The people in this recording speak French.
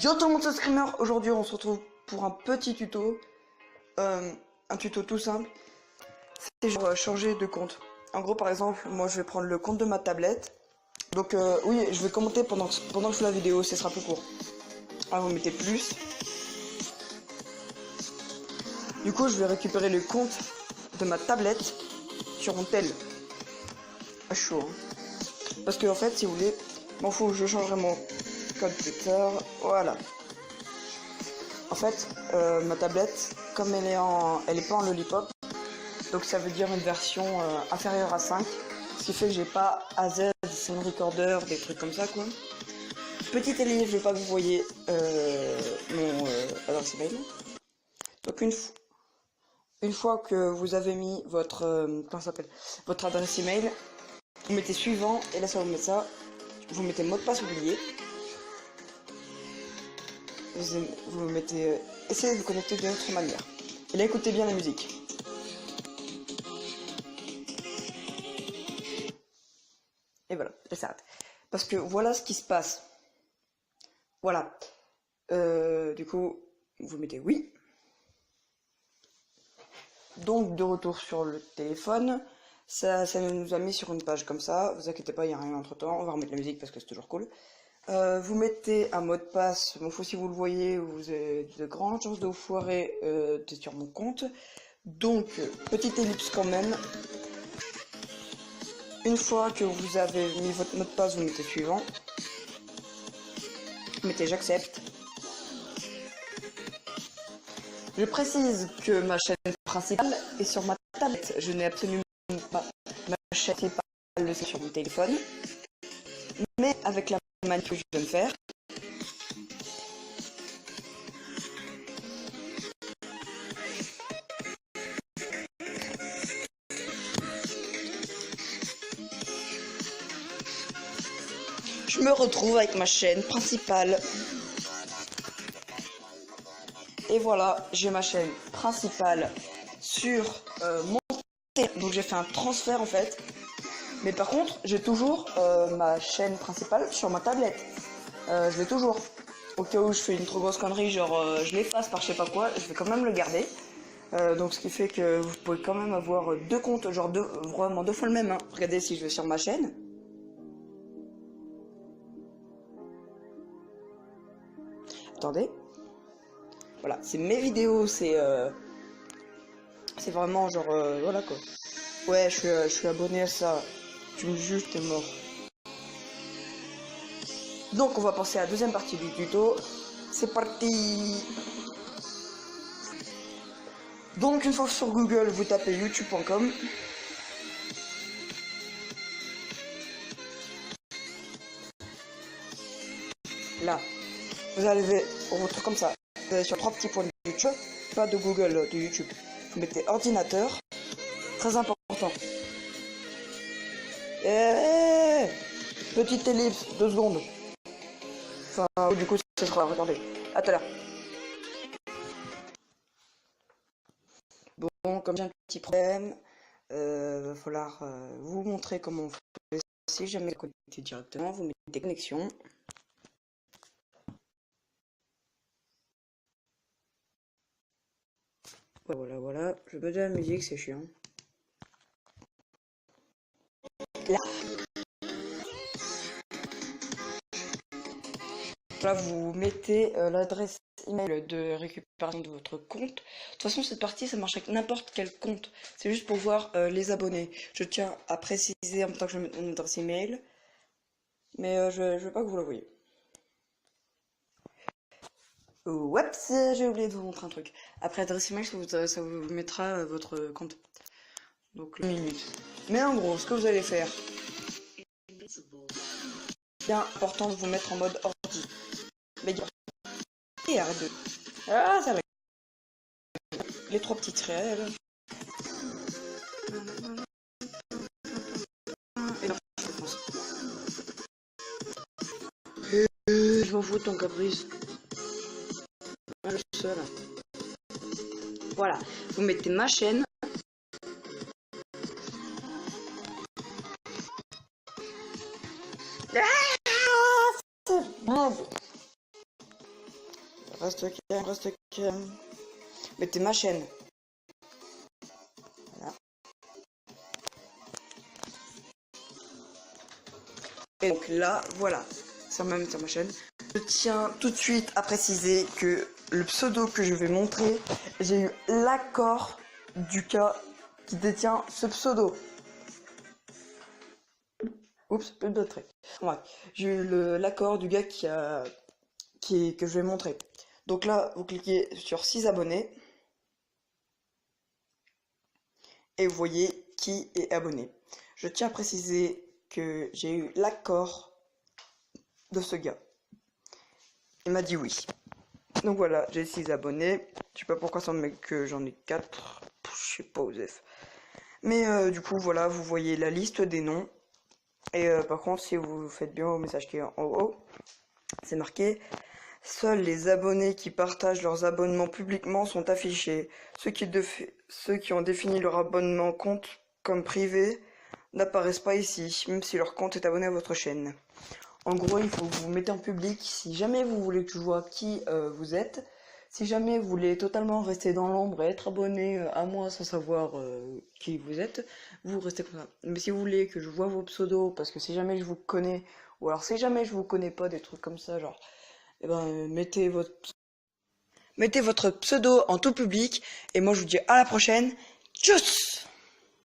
Yo tout le monde, c'est Screamer. Aujourd'hui on se retrouve pour un petit tuto, un tuto tout simple. C'est genre changer de compte. En gros, par exemple, moi je vais prendre le compte de ma tablette. Donc oui, je vais commenter pendant que je fais la vidéo, ce sera plus court. Alors vous mettez plus. Du coup je vais récupérer le compte de ma tablette sur mon tel. Ah, chaud hein. Parce que en fait, si vous voulez, m'en fout, je changerai mon code Twitter. Voilà. En fait, ma tablette, comme elle est pas en lollipop, donc ça veut dire une version inférieure à 5, ce qui fait que j'ai pas AZ, Sound Recorder, des trucs comme ça quoi. Petit élève, je veux pas que vous voyez mon adresse email. Donc une fois que vous avez mis votre comment ça s'appelle, votre adresse email, vous mettez suivant et là ça va vous mettre ça. Vous mettez mot de passe oublié. Vous mettez essayez de vous connecter d'une autre manière. Et là écoutez bien la musique. Et voilà, elle s'arrête. Parce que voilà ce qui se passe. Voilà. Du coup, vous mettez oui. Donc de retour sur le téléphone, ça nous a mis sur une page comme ça. Vous inquiétez pas, il n'y a rien entre temps. On va remettre la musique parce que c'est toujours cool. Vous mettez un mot de passe, bon, faut si vous le voyez, vous avez de grandes chances de vous foirer sur mon compte. Donc, petite ellipse quand même. Une fois que vous avez mis votre mot de passe, vous mettez suivant. Vous mettez j'accepte. Je précise que ma chaîne principale est sur ma tablette. Je n'ai absolument pas ma chaîne principale sur mon téléphone. Mais avec la manière que je viens de faire, je me retrouve avec ma chaîne principale. Et voilà, j'ai ma chaîne principale sur mon téléphone. Donc j'ai fait un transfert en fait. Mais par contre, j'ai toujours ma chaîne principale sur ma tablette. Je l'ai toujours. Au cas où je fais une trop grosse connerie, genre je l'efface par je sais pas quoi, je vais quand même le garder. Donc ce qui fait que vous pouvez quand même avoir deux comptes, genre vraiment deux fois le même. Hein. Regardez si je vais sur ma chaîne. Attendez. Voilà, c'est mes vidéos, c'est vraiment genre voilà quoi. Ouais, je suis abonné à ça. Tu me juges, t'es mort. Donc on va passer à la deuxième partie du tuto. C'est parti. Donc une fois sur Google, vous tapez youtube.com. Là, vous allez au truc comme ça. Vous allez sur trois petits points de YouTube, pas de Google, de YouTube. Vous mettez ordinateur, très important. Et petite ellipse, 2 secondes. Enfin, du coup, ce sera. Attendez, à tout à l'heure. Bon, comme j'ai un petit problème, va falloir vous montrer comment on fait. Si jamais connecté directement, vous mettez connexion. Voilà. Je veux de la musique, c'est chiant. Là. Là, vous mettez l'adresse email de récupération de votre compte. De toute façon, cette partie, ça marche avec n'importe quel compte. C'est juste pour voir les abonnés. Je tiens à préciser en même temps que je mets mon adresse email. Mais je veux pas que vous la voyez. Oups, j'ai oublié de vous montrer un truc. Après l'adresse email, ça vous mettra votre compte. Donc, une minute. Mais en gros, ce que vous allez faire, bien important de vous mettre en mode ordi. Mais et arrête de. Ah, ça va. Les trois petits traits. Là. Et là, je pense. Je m'en fous de ton caprice. Ah, le seul. Voilà, vous mettez ma chaîne. Reste calme, reste calme. Mettez ma chaîne. Voilà. Et donc là, voilà, ça m'a mis sur ma chaîne. Je tiens tout de suite à préciser que le pseudo que je vais montrer, j'ai eu l'accord du gars qui détient ce pseudo. Oups, plus de batterie. Ouais, j'ai eu l'accord du gars que je vais montrer. Donc là, vous cliquez sur 6 abonnés et vous voyez qui est abonné. Je tiens à préciser que j'ai eu l'accord de ce gars. Il m'a dit oui. Donc voilà, j'ai 6 abonnés. Je sais pas pourquoi ça me met que j'en ai 4. Je sais pas, Osef. Mais du coup, voilà, vous voyez la liste des noms. Et par contre, si vous faites bien au message qui est en haut, c'est marqué: seuls les abonnés qui partagent leurs abonnements publiquement sont affichés. Ceux qui ont défini leur abonnement compte comme privé n'apparaissent pas ici, même si leur compte est abonné à votre chaîne. En gros, il faut que vous mettez en public si jamais vous voulez que je vois qui vous êtes. Si jamais vous voulez totalement rester dans l'ombre et être abonné à moi sans savoir qui vous êtes, vous restez comme ça. Mais si vous voulez que je vois vos pseudos, parce que si jamais je vous connais, ou alors si jamais je vous connais pas, des trucs comme ça, genre, eh ben, mettez votre pseudo en tout public, et moi je vous dis à la prochaine. Tchuss!